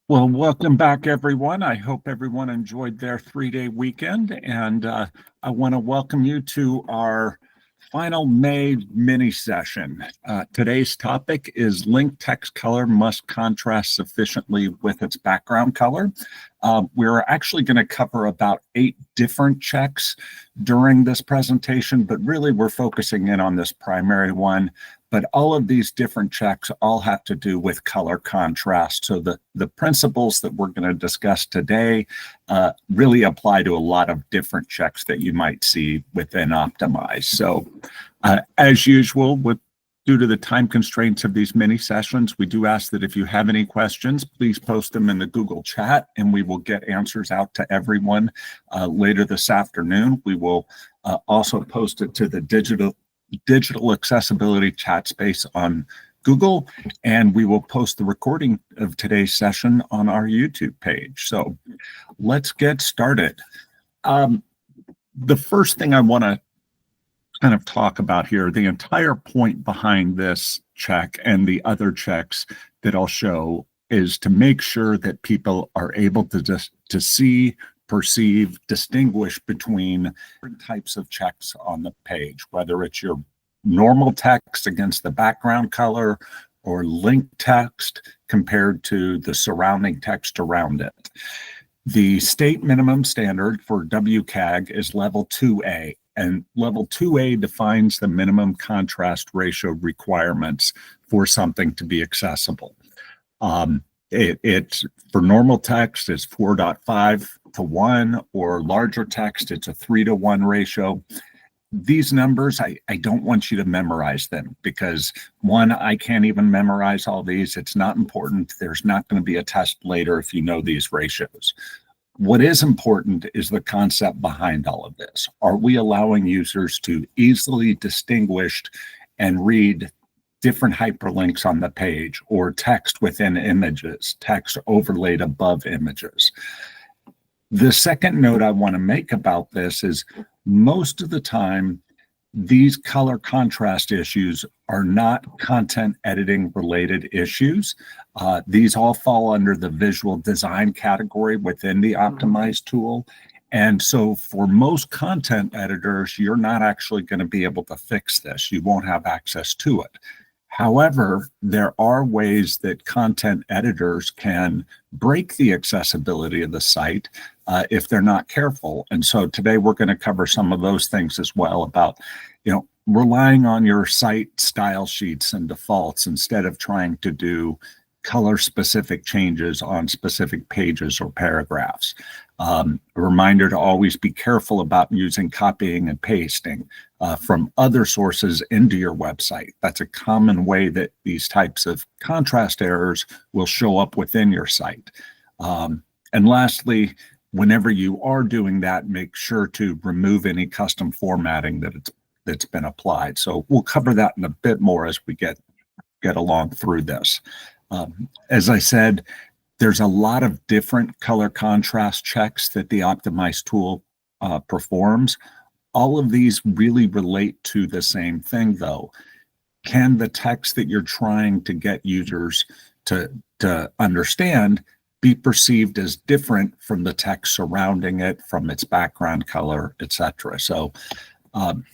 Well, welcome back, everyone. I hope everyone enjoyed their 3-day weekend, and I want to welcome you to our final May mini session. Today's topic is link text color must contrast sufficiently with its background color. We're actually going to cover about 8 different checks during this presentation, but really we're focusing in on this primary one. But all of these different checks all have to do with color contrast. So the principles that we're going to discuss today really apply to a lot of different checks that you might see within Optimize. So as usual, due to the time constraints of these mini sessions, we do ask that if you have any questions, please post them in the Google chat and we will get answers out to everyone later this afternoon. We will also post it to the digital accessibility chat space on Google, and we will post the recording of today's session on our YouTube page. So let's get started. The first thing I want to kind of talk about here, the entire point behind this check and the other checks that I'll show is to make sure that people are able to see, perceive, distinguish between different types of checks on the page, whether it's your normal text against the background color or link text compared to the surrounding text around it. The state minimum standard for WCAG is level 2A, and level 2A defines the minimum contrast ratio requirements for something to be accessible. It's for normal text, it's 4.5 to 1, or larger text, it's a 3 to 1 ratio. These numbers, I don't want you to memorize them because, one, I can't even memorize all these. It's not important. There's not going to be a test later if you know these ratios. What is important is the concept behind all of this. Are we allowing users to easily distinguish and read different hyperlinks on the page, or text within images, text overlaid above images? The second note I want to make about this is most of the time, these color contrast issues are not content editing related issues. These all fall under the visual design category within the Optimize tool. And so for most content editors, you're not actually going to be able to fix this. You won't have access to it. However, there are ways that content editors can break the accessibility of the site if they're not careful. And so today we're going to cover some of those things as well about, relying on your site style sheets and defaults instead of trying to do color specific changes on specific pages or paragraphs. A reminder to always be careful about using copying and pasting from other sources into your website. That's a common way that these types of contrast errors will show up within your site. And lastly, whenever you are doing that, make sure to remove any custom formatting that's been applied. So we'll cover that in a bit more as we get along through this. As I said, there's a lot of different color contrast checks that the Optimize tool performs. All of these really relate to the same thing, though. Can the text that you're trying to get users to understand be perceived as different from the text surrounding it, from its background color, etc.? So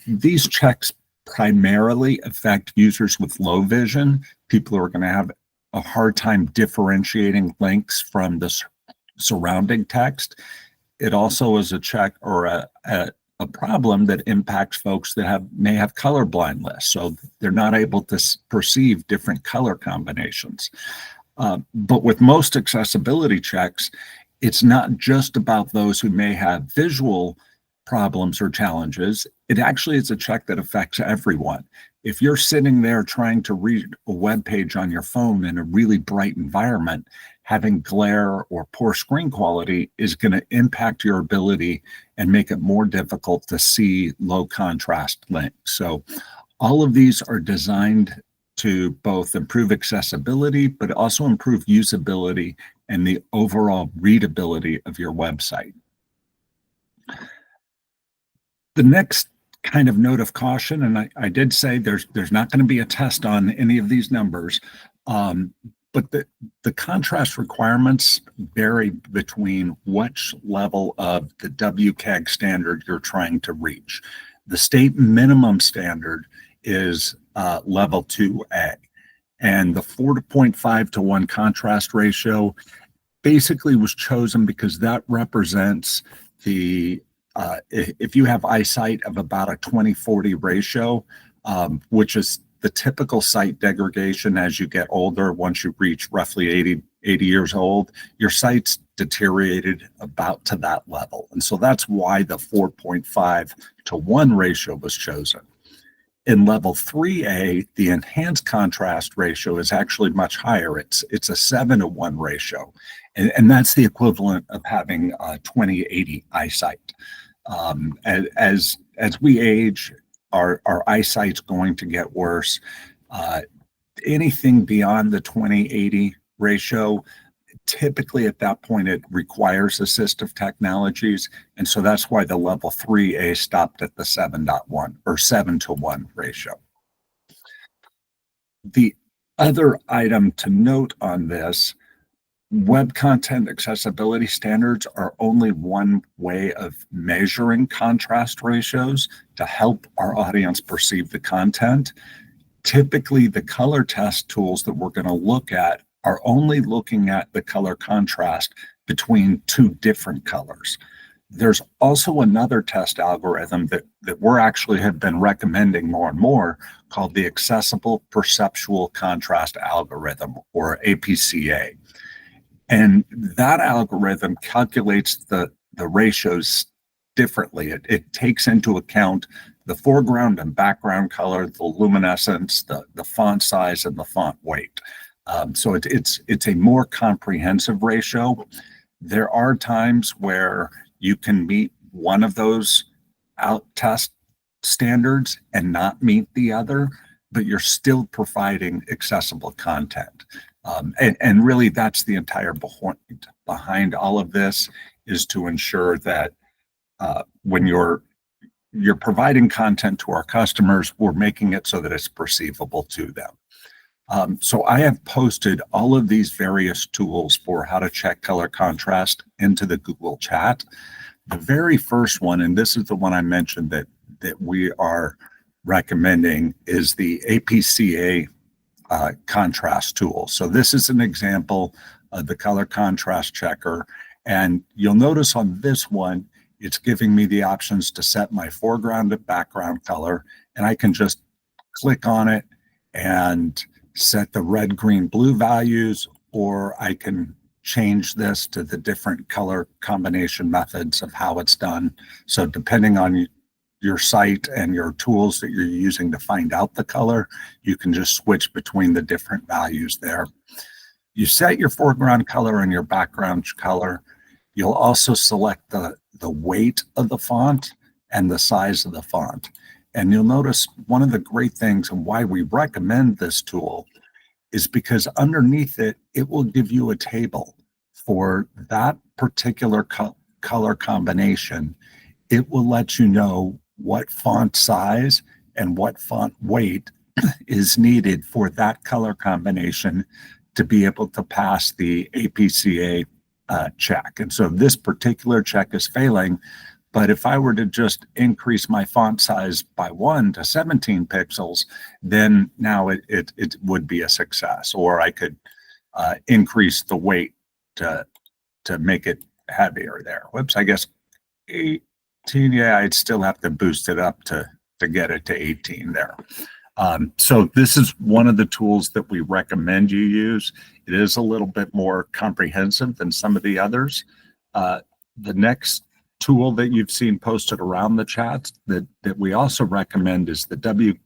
these checks primarily affect users with low vision, people who are going to have a hard time differentiating links from the surrounding text. It also is a check or a problem that impacts folks that may have color blindness, so they're not able to perceive different color combinations. But with most accessibility checks, it's not just about those who may have visual problems or challenges. It actually is a check that affects everyone. If you're sitting there trying to read a web page on your phone in a really bright environment, having glare or poor screen quality is going to impact your ability and make it more difficult to see low contrast links. So all of these are designed to both improve accessibility, but also improve usability and the overall readability of your website. The next kind of note of caution, and I did say there's not going to be a test on any of these numbers, But the contrast requirements vary between which level of the WCAG standard you're trying to reach. The state minimum standard is level 2A, and the 4.5 to 1 contrast ratio basically was chosen because that represents the if you have eyesight of about a 20/40 ratio, which is the typical sight degradation as you get older. Once you reach roughly 80 years old, your sight's deteriorated about to that level. And so that's why the 4.5 to 1 ratio was chosen. In level 3A, the enhanced contrast ratio is actually much higher. It's a 7 to 1 ratio. And that's the equivalent of having 20/80 eyesight. As we age, our eyesight's going to get worse. Anything beyond the 20/80 ratio, typically at that point, it requires assistive technologies. And so that's why the level 3A stopped at the 7.1 or 7 to 1 ratio. The other item to note on this, web content accessibility standards are only one way of measuring contrast ratios to help our audience perceive the content. Typically, the color test tools that we're going to look at are only looking at the color contrast between two different colors. There's also another test algorithm that we're actually have been recommending more and more called the Accessible Perceptual Contrast Algorithm, or APCA. And that algorithm calculates the ratios differently. It takes into account the foreground and background color, the luminescence, the font size, and the font weight. So it's a more comprehensive ratio. There are times where you can meet one of those out test standards and not meet the other, but you're still providing accessible content. And really, that's the entire point behind all of this, is to ensure that when you're providing content to our customers, we're making it so that it's perceivable to them. So I have posted all of these various tools for how to check color contrast into the Google chat. The very first one, and this is the one I mentioned that we are recommending, is the APCA contrast tool. So this is an example of the color contrast checker. And you'll notice on this one, it's giving me the options to set my foreground and background color. And I can just click on it and set the red, green, blue values, or I can change this to the different color combination methods of how it's done. So depending on your site and your tools that you're using to find out the color, you can just switch between the different values there. You set your foreground color and your background color. You'll also select the weight of the font and the size of the font. And you'll notice one of the great things and why we recommend this tool is because underneath it, it will give you a table for that particular color combination. It will let you know what font size and what font weight is needed for that color combination to be able to pass the APCA check. And so this particular check is failing, but if I were to just increase my font size by 1 to 17 pixels, then now it would be a success. Or I could increase the weight to make it heavier there. Whoops, I guess 18, yeah, I'd still have to boost it up to get it to 18 there. So this is one of the tools that we recommend you use. It is a little bit more comprehensive than some of the others. The next tool that you've seen posted around the chats that we also recommend is the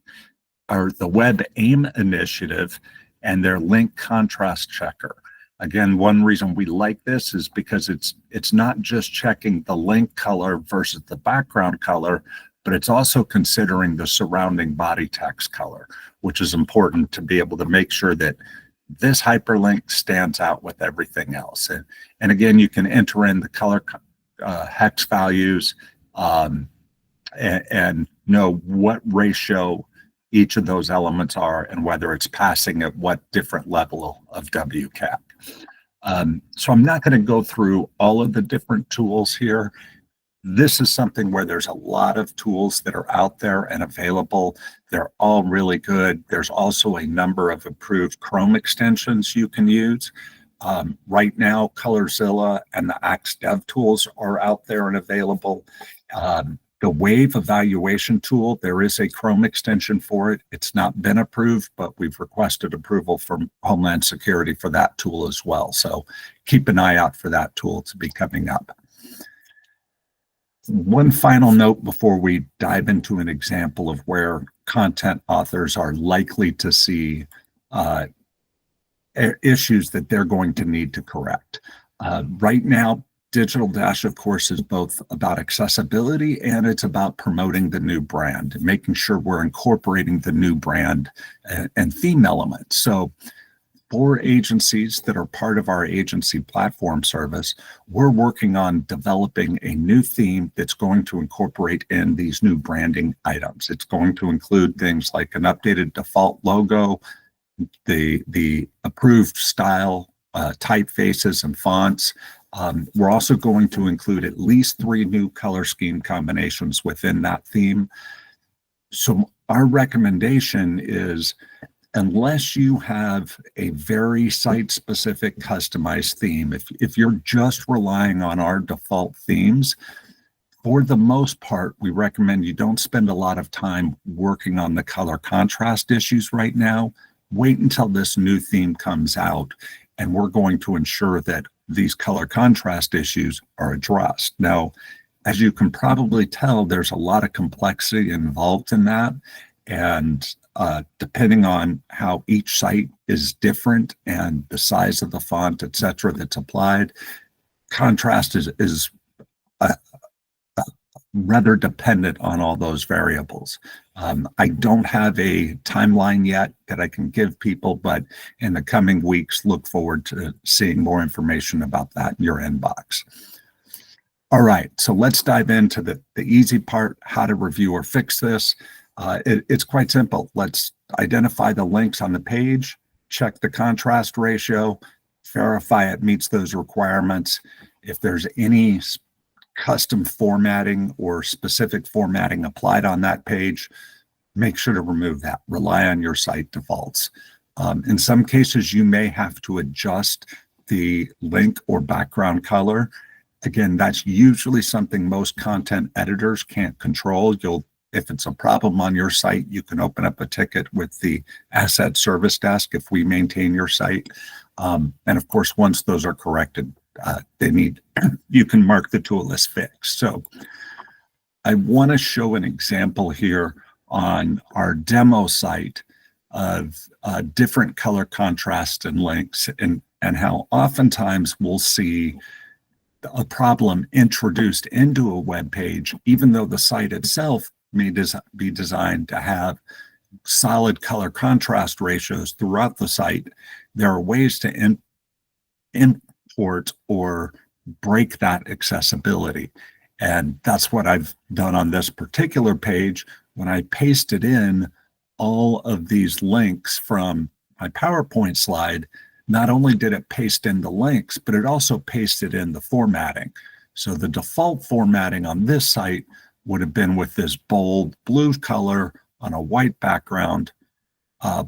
Web AIM initiative and their link contrast checker. Again, one reason we like this is because it's not just checking the link color versus the background color, but it's also considering the surrounding body text color, which is important to be able to make sure that this hyperlink stands out with everything else. And again, you can enter in the color hex values and know what ratio each of those elements are and whether it's passing at what different level of WCAP. So I'm not going to go through all of the different tools here. This is something where there's a lot of tools that are out there and available. They're all really good. There's also a number of approved Chrome extensions you can use. Right now, ColorZilla and the Axe Dev tools are out there and available. The Wave evaluation tool, there is a Chrome extension for it. It's not been approved, but we've requested approval from Homeland Security for that tool as well. So keep an eye out for that tool to be coming up. One final note before we dive into an example of where content authors are likely to see issues that they're going to need to correct. Right now, Digital Dash, of course, is both about accessibility and it's about promoting the new brand, making sure we're incorporating the new brand and theme elements. So for agencies that are part of our agency platform service, we're working on developing a new theme that's going to incorporate in these new branding items. It's going to include things like an updated default logo, the approved style, typefaces and fonts. We're also going to include at least 3 new color scheme combinations within that theme. So our recommendation is, unless you have a very site-specific customized theme, if you're just relying on our default themes, for the most part, we recommend you don't spend a lot of time working on the color contrast issues right now. Wait until this new theme comes out, and we're going to ensure that these color contrast issues are addressed. Now, as you can probably tell, there's a lot of complexity involved in that. And depending on how each site is different and the size of the font, et cetera, that's applied, contrast is rather dependent on all those variables. I don't have a timeline yet that I can give people, but in the coming weeks, look forward to seeing more information about that in your inbox. All right, so let's dive into the easy part, how to review or fix this. It's quite simple. Let's identify the links on the page, check the contrast ratio, verify it meets those requirements. If there's any custom formatting or specific formatting applied on that page, make sure to remove that. Rely on your site defaults. In some cases, you may have to adjust the link or background color. Again, that's usually something most content editors can't control. If it's a problem on your site, you can open up a ticket with the ASET service desk if we maintain your site. And of course, once those are corrected, you can mark the tool as fixed. So I want to show an example here on our demo site of different color contrast and links, and how oftentimes we'll see a problem introduced into a web page, even though the site itself may be designed to have solid color contrast ratios throughout the site. There are ways to import or break that accessibility. And that's what I've done on this particular page. When I pasted in all of these links from my PowerPoint slide, not only did it paste in the links, but it also pasted in the formatting. So the default formatting on this site would have been with this bold blue color on a white background.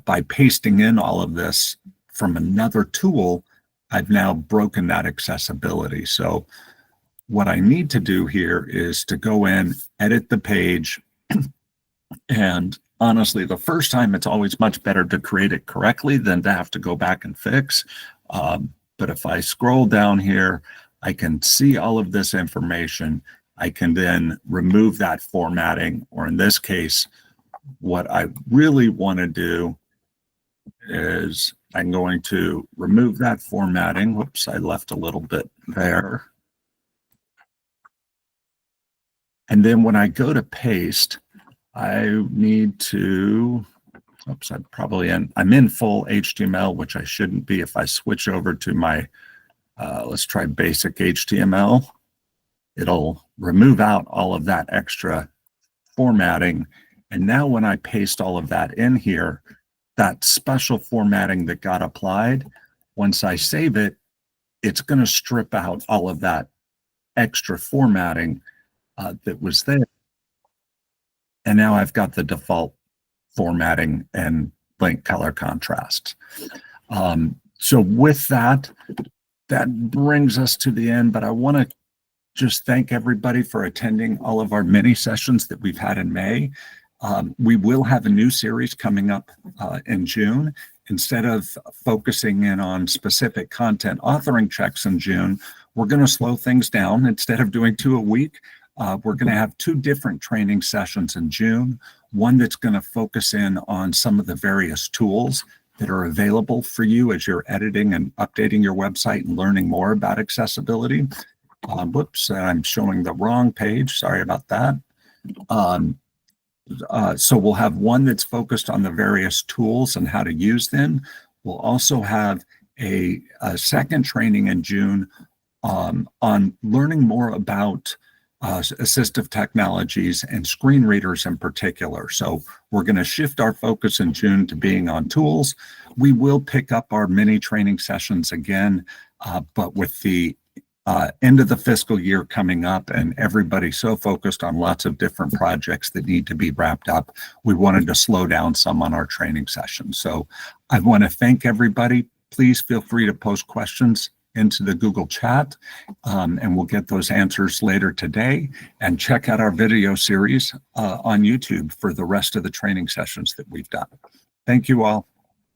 By pasting in all of this from another tool, I've now broken that accessibility. So what I need to do here is to go in, edit the page, and honestly, the first time it's always much better to create it correctly than to have to go back and fix. But if I scroll down here, I can see all of this information. I can then remove that formatting, or in this case, what I really want to do is I'm going to remove that formatting. Whoops, I left a little bit there. And then when I go to paste, I need to, oops, I'm in full HTML, which I shouldn't be. If I switch over to my, let's try basic HTML, it'll remove out all of that extra formatting. And now when I paste all of that in here, that special formatting that got applied, once I save it, it's going to strip out all of that extra formatting that was there. And now I've got the default formatting and blank color contrast. So with that, that brings us to the end, but I want to just thank everybody for attending all of our mini sessions that we've had in May. We will have a new series coming up in June. Instead of focusing in on specific content authoring checks in June, we're going to slow things down. Instead of doing 2 a week, we're going to have 2 different training sessions in June. One that's going to focus in on some of the various tools that are available for you as you're editing and updating your website and learning more about accessibility. Whoops, I'm showing the wrong page. Sorry about that. So we'll have one that's focused on the various tools and how to use them. We'll also have a second training in June on learning more about assistive technologies and screen readers in particular. So we're going to shift our focus in June to being on tools. We will pick up our mini training sessions again, but with the end of the fiscal year coming up and everybody so focused on lots of different projects that need to be wrapped up, we wanted to slow down some on our training sessions. So I want to thank everybody. Please feel free to post questions into the Google chat, and we'll get those answers later today. And check out our video series on YouTube for the rest of the training sessions that we've done. Thank you all.